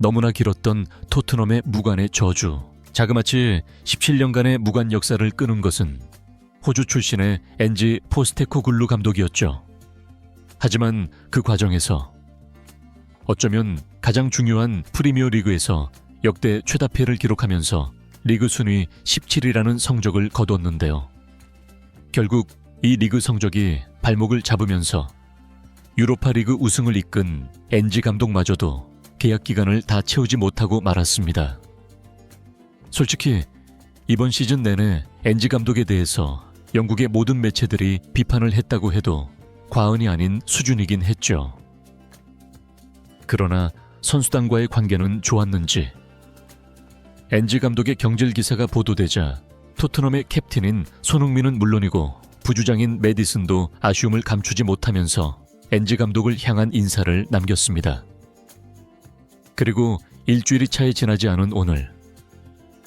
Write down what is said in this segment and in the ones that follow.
너무나 길었던 토트넘의 무관의 저주. 자그마치 17년간의 무관 역사를 끄는 것은 호주 출신의 엔지 포스테코글루 감독이었죠. 하지만 그 과정에서 어쩌면 가장 중요한 프리미어 리그에서 역대 최다패를 기록하면서 리그 순위 17위라는 성적을 거뒀는데요. 결국 이 리그 성적이 발목을 잡으면서 유로파 리그 우승을 이끈 엔지 감독마저도 계약 기간을 다 채우지 못하고 말았습니다. 솔직히 이번 시즌 내내 엔지 감독에 대해서 영국의 모든 매체들이 비판을 했다고 해도 과언이 아닌 수준이긴 했죠. 그러나 선수단과의 관계는 좋았는지 엔지 감독의 경질 기사가 보도되자 토트넘의 캡틴인 손흥민은 물론이고 부주장인 매디슨도 아쉬움을 감추지 못하면서 엔지 감독을 향한 인사를 남겼습니다. 그리고 일주일이 차에 지나지 않은 오늘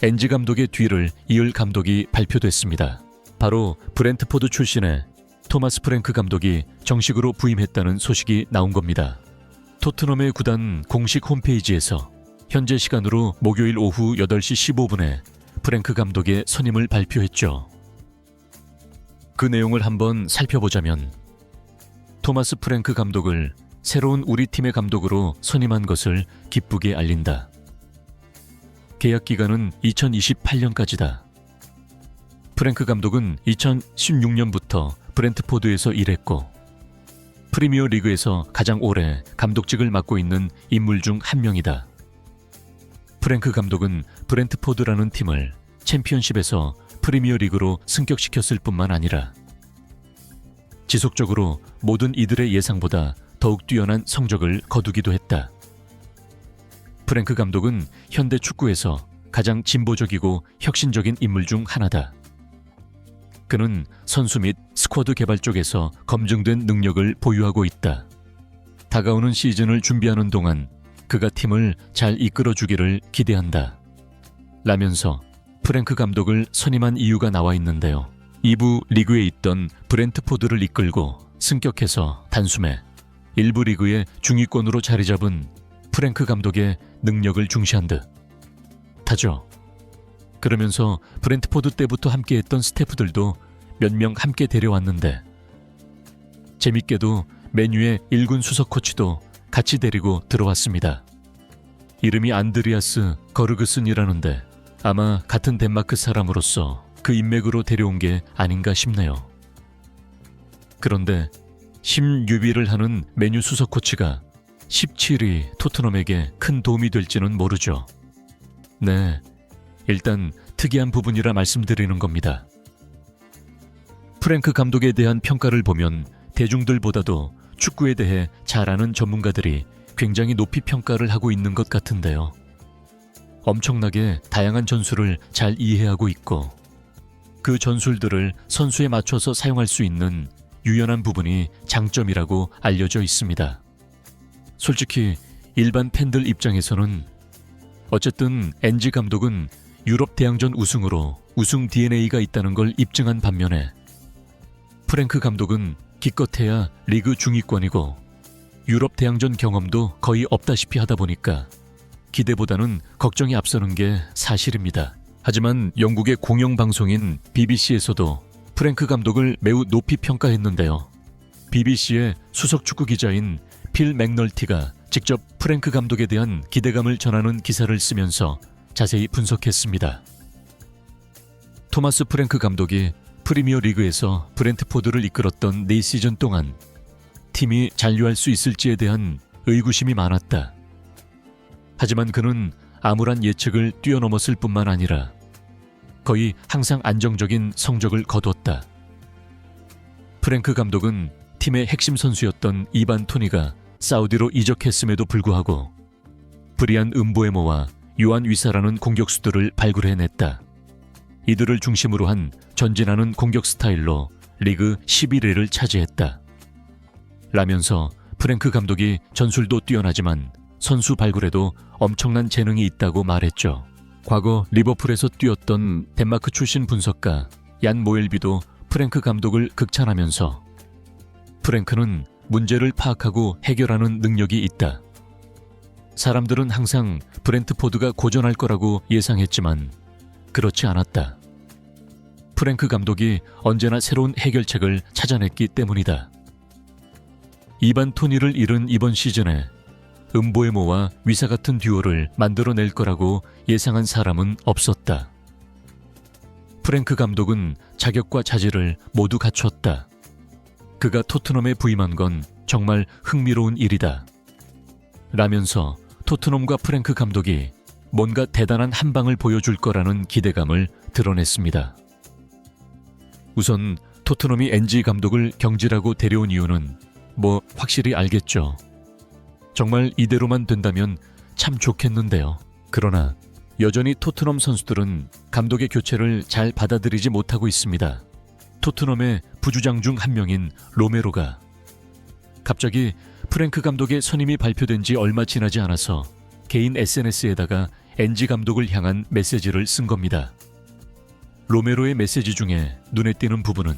엔지 감독의 뒤를 이을 감독이 발표됐습니다. 바로 브렌트포드 출신의 토마스 프랭크 감독이 정식으로 부임했다는 소식이 나온 겁니다. 토트넘의 구단 공식 홈페이지에서 현재 시간으로 목요일 오후 8시 15분에 프랭크 감독의 선임을 발표했죠. 그 내용을 한번 살펴보자면 토마스 프랭크 감독을 새로운 우리 팀의 감독으로 선임한 것을 기쁘게 알린다. 계약 기간은 2028년까지다. 프랭크 감독은 2016년부터 브렌트포드에서 일했고 프리미어 리그에서 가장 오래 감독직을 맡고 있는 인물 중 한 명이다. 프랭크 감독은 브렌트포드라는 팀을 챔피언십에서 프리미어 리그로 승격시켰을 뿐만 아니라 지속적으로 모든 이들의 예상보다 더욱 뛰어난 성적을 거두기도 했다. 프랭크 감독은 현대 축구에서 가장 진보적이고 혁신적인 인물 중 하나다. 그는 선수 및 스쿼드 개발 쪽에서 검증된 능력을 보유하고 있다. 다가오는 시즌을 준비하는 동안 그가 팀을 잘 이끌어주기를 기대한다. 라면서 프랭크 감독을 선임한 이유가 나와 있는데요. 2부 리그에 있던 브렌트포드를 이끌고 승격해서 단숨에 1부 리그의 중위권으로 자리 잡은 프랭크 감독의 능력을 중시한 듯 하죠. 그러면서 브렌트포드 때부터 함께했던 스태프들도 몇 명 함께 데려왔는데 재밌게도 맨유의 1군 수석 코치도 같이 데리고 들어왔습니다. 이름이 안드리아스 거르그슨이라는데 아마 같은 덴마크 사람으로서 그 인맥으로 데려온 게 아닌가 싶네요. 그런데 심유비를 하는 맨유 수석 코치가 17위 토트넘에게 큰 도움이 될지는 모르죠. 네, 일단 특이한 부분이라 말씀드리는 겁니다. 프랭크 감독에 대한 평가를 보면 대중들보다도 축구에 대해 잘 아는 전문가들이 굉장히 높이 평가를 하고 있는 것 같은데요. 엄청나게 다양한 전술을 잘 이해하고 있고 그 전술들을 선수에 맞춰서 사용할 수 있는 유연한 부분이 장점이라고 알려져 있습니다. 솔직히 일반 팬들 입장에서는 어쨌든 엔지 감독은 유럽 대항전 우승으로 우승 DNA가 있다는 걸 입증한 반면에 프랭크 감독은 기껏해야 리그 중위권이고 유럽 대항전 경험도 거의 없다시피 하다 보니까 기대보다는 걱정이 앞서는 게 사실입니다. 하지만 영국의 공영방송인 BBC에서도 프랭크 감독을 매우 높이 평가했는데요. BBC의 수석 축구 기자인 필 맥널티가 직접 프랭크 감독에 대한 기대감을 전하는 기사를 쓰면서 자세히 분석했습니다. 토마스 프랭크 감독이 프리미어 리그에서 브렌트포드를 이끌었던 4시즌 동안 팀이 잔류할 수 있을지에 대한 의구심이 많았다. 하지만 그는 암울한 예측을 뛰어넘었을 뿐만 아니라 거의 항상 안정적인 성적을 거두었다. 프랭크 감독은 팀의 핵심 선수였던 이반 토니가 사우디로 이적했음에도 불구하고 브리안 음보에모와 요한 위사라는 공격수들을 발굴해냈다. 이들을 중심으로 한 전진하는 공격 스타일로 리그 11위를 차지했다. 라면서 프랭크 감독이 전술도 뛰어나지만 선수 발굴에도 엄청난 재능이 있다고 말했죠. 과거 리버풀에서 뛰었던 덴마크 출신 분석가 얀 모엘비도 프랭크 감독을 극찬하면서 프랭크는 문제를 파악하고 해결하는 능력이 있다. 사람들은 항상 브렌트포드가 고전할 거라고 예상했지만 그렇지 않았다. 프랭크 감독이 언제나 새로운 해결책을 찾아냈기 때문이다. 이반 토니를 잃은 이번 시즌에 음보에모와 위사 같은 듀오를 만들어낼 거라고 예상한 사람은 없었다. 프랭크 감독은 자격과 자질을 모두 갖췄다. 그가 토트넘에 부임한 건 정말 흥미로운 일이다. 라면서 토트넘과 프랭크 감독이 뭔가 대단한 한방을 보여줄 거라는 기대감을 드러냈습니다. 우선 토트넘이 NG 감독을 경질하고 데려온 이유는 확실히 알겠죠. 정말 이대로만 된다면 참 좋겠는데요. 그러나 여전히 토트넘 선수들은 감독의 교체를 잘 받아들이지 못하고 있습니다. 토트넘의 부주장 중 한 명인 로메로가 갑자기 프랭크 감독의 선임이 발표된 지 얼마 지나지 않아서 개인 SNS에다가 NG 감독을 향한 메시지를 쓴 겁니다. 로메로의 메시지 중에 눈에 띄는 부분은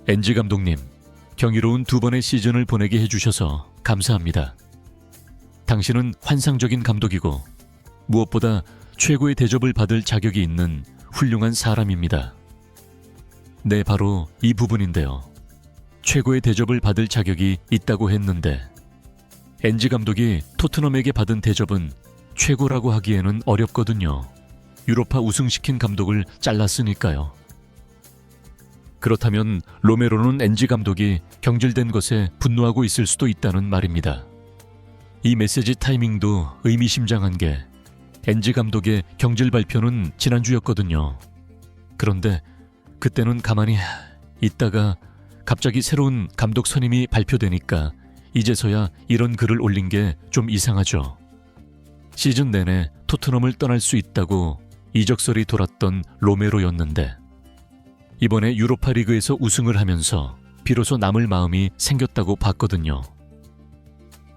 NG 감독님, 경이로운 두 번의 시즌을 보내게 해주셔서 감사합니다. 당신은 환상적인 감독이고 무엇보다 최고의 대접을 받을 자격이 있는 훌륭한 사람입니다. 네, 바로 이 부분인데요. 최고의 대접을 받을 자격이 있다고 했는데 NG 감독이 토트넘에게 받은 대접은 최고라고 하기에는 어렵거든요. 유로파 우승시킨 감독을 잘랐으니까요. 그렇다면 로메로는 NG 감독이 경질된 것에 분노하고 있을 수도 있다는 말입니다. 이 메시지 타이밍도 의미심장한 게 NG 감독의 경질 발표는 지난주였거든요. 그런데 그때는 가만히 있다가 갑자기 새로운 감독 선임이 발표되니까 이제서야 이런 글을 올린 게 좀 이상하죠. 시즌 내내 토트넘을 떠날 수 있다고 이적설이 돌았던 로메로였는데 이번에 유로파리그에서 우승을 하면서 비로소 남을 마음이 생겼다고 봤거든요.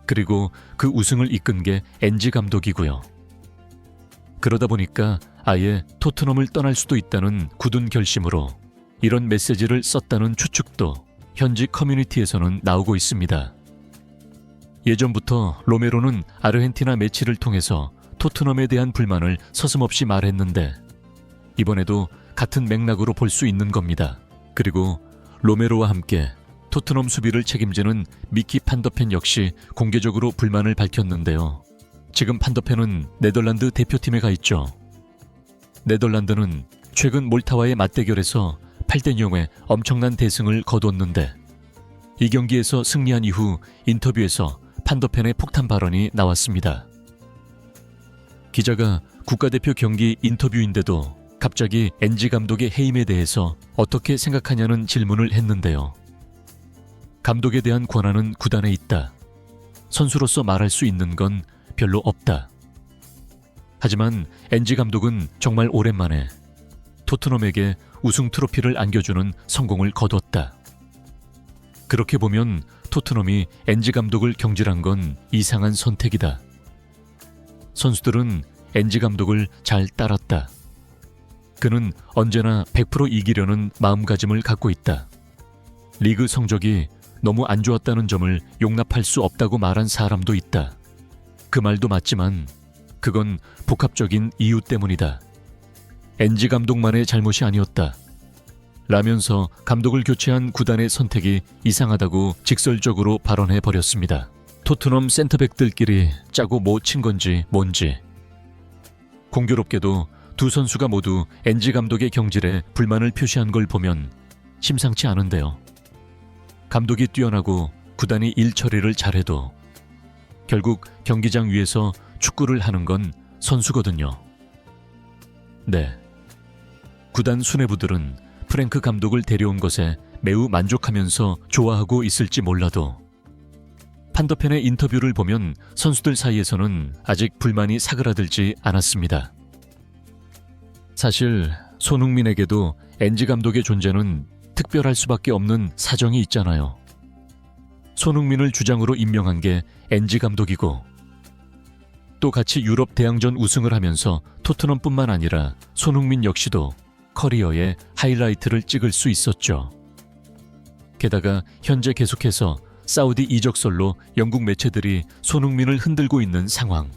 그리고 그 우승을 이끈 게 NG 감독이고요. 그러다 보니까 아예 토트넘을 떠날 수도 있다는 굳은 결심으로 이런 메시지를 썼다는 추측도 현지 커뮤니티에서는 나오고 있습니다. 예전부터 로메로는 아르헨티나 매치를 통해서 토트넘에 대한 불만을 서슴없이 말했는데 이번에도 같은 맥락으로 볼 수 있는 겁니다. 그리고 로메로와 함께 토트넘 수비를 책임지는 미키 판더펜 역시 공개적으로 불만을 밝혔는데요. 지금 판더펜은 네덜란드 대표팀에 가 있죠. 네덜란드는 최근 몰타와의 맞대결에서 8대0의 엄청난 대승을 거뒀는데 이 경기에서 승리한 이후 인터뷰에서 판더펜의 폭탄 발언이 나왔습니다. 기자가 국가대표 경기 인터뷰인데도 갑자기 NG 감독의 해임에 대해서 어떻게 생각하냐는 질문을 했는데요. 감독에 대한 권한은 구단에 있다. 선수로서 말할 수 있는 건 별로 없다. 하지만 NG 감독은 정말 오랜만에 토트넘에게 우승 트로피를 안겨주는 성공을 거뒀다. 그렇게 보면 토트넘이 NG 감독을 경질한 건 이상한 선택이다. 선수들은 NG 감독을 잘 따랐다. 그는 언제나 100% 이기려는 마음가짐을 갖고 있다. 리그 성적이 너무 안 좋았다는 점을 용납할 수 없다고 말한 사람도 있다. 그 말도 맞지만 그건 복합적인 이유 때문이다. NG 감독만의 잘못이 아니었다. 라면서 감독을 교체한 구단의 선택이 이상하다고 직설적으로 발언해버렸습니다. 토트넘 센터백들끼리 짜고 뭐 친 건지 뭔지. 공교롭게도 두 선수가 모두 NG 감독의 경질에 불만을 표시한 걸 보면 심상치 않은데요. 감독이 뛰어나고 구단이 일 처리를 잘해도 결국 경기장 위에서 축구를 하는 건 선수거든요. 네. 구단 수뇌부들은 프랭크 감독을 데려온 것에 매우 만족하면서 좋아하고 있을지 몰라도 판더펜의 인터뷰를 보면 선수들 사이에서는 아직 불만이 사그라들지 않았습니다. 사실 손흥민에게도 NG 감독의 존재는 특별할 수밖에 없는 사정이 있잖아요. 손흥민을 주장으로 임명한 게 NG 감독이고 또 같이 유럽 대항전 우승을 하면서 토트넘뿐만 아니라 손흥민 역시도 커리어에 하이라이트를 찍을 수 있었죠. 게다가 현재 계속해서 사우디 이적설로 영국 매체들이 손흥민을 흔들고 있는 상황.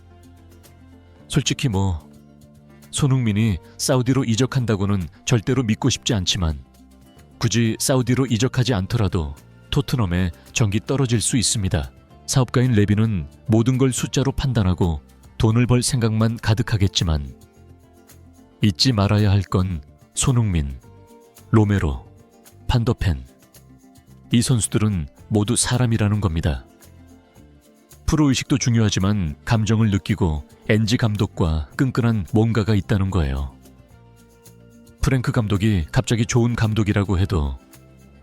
솔직히 손흥민이 사우디로 이적한다고는 절대로 믿고 싶지 않지만 굳이 사우디로 이적하지 않더라도 토트넘에 정기 떨어질 수 있습니다. 사업가인 레비는 모든 걸 숫자로 판단하고 돈을 벌 생각만 가득하겠지만 잊지 말아야 할 건 손흥민, 로메로, 판더펜. 이 선수들은 모두 사람이라는 겁니다. 프로의식도 중요하지만 감정을 느끼고 엔지 감독과 끈끈한 뭔가가 있다는 거예요. 프랭크 감독이 갑자기 좋은 감독이라고 해도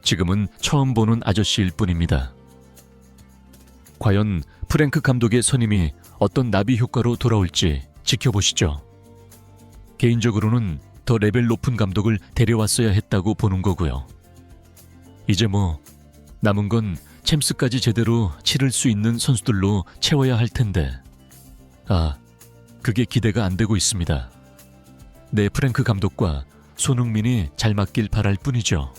지금은 처음 보는 아저씨일 뿐입니다. 과연 프랭크 감독의 선임이 어떤 나비 효과로 돌아올지 지켜보시죠. 개인적으로는 더 레벨 높은 감독을 데려왔어야 했다고 보는 거고요. 이제 남은 건 챔스까지 제대로 치를 수 있는 선수들로 채워야 할 텐데 그게 기대가 안 되고 있습니다. 네, 프랭크 감독과 손흥민이 잘 맞길 바랄 뿐이죠.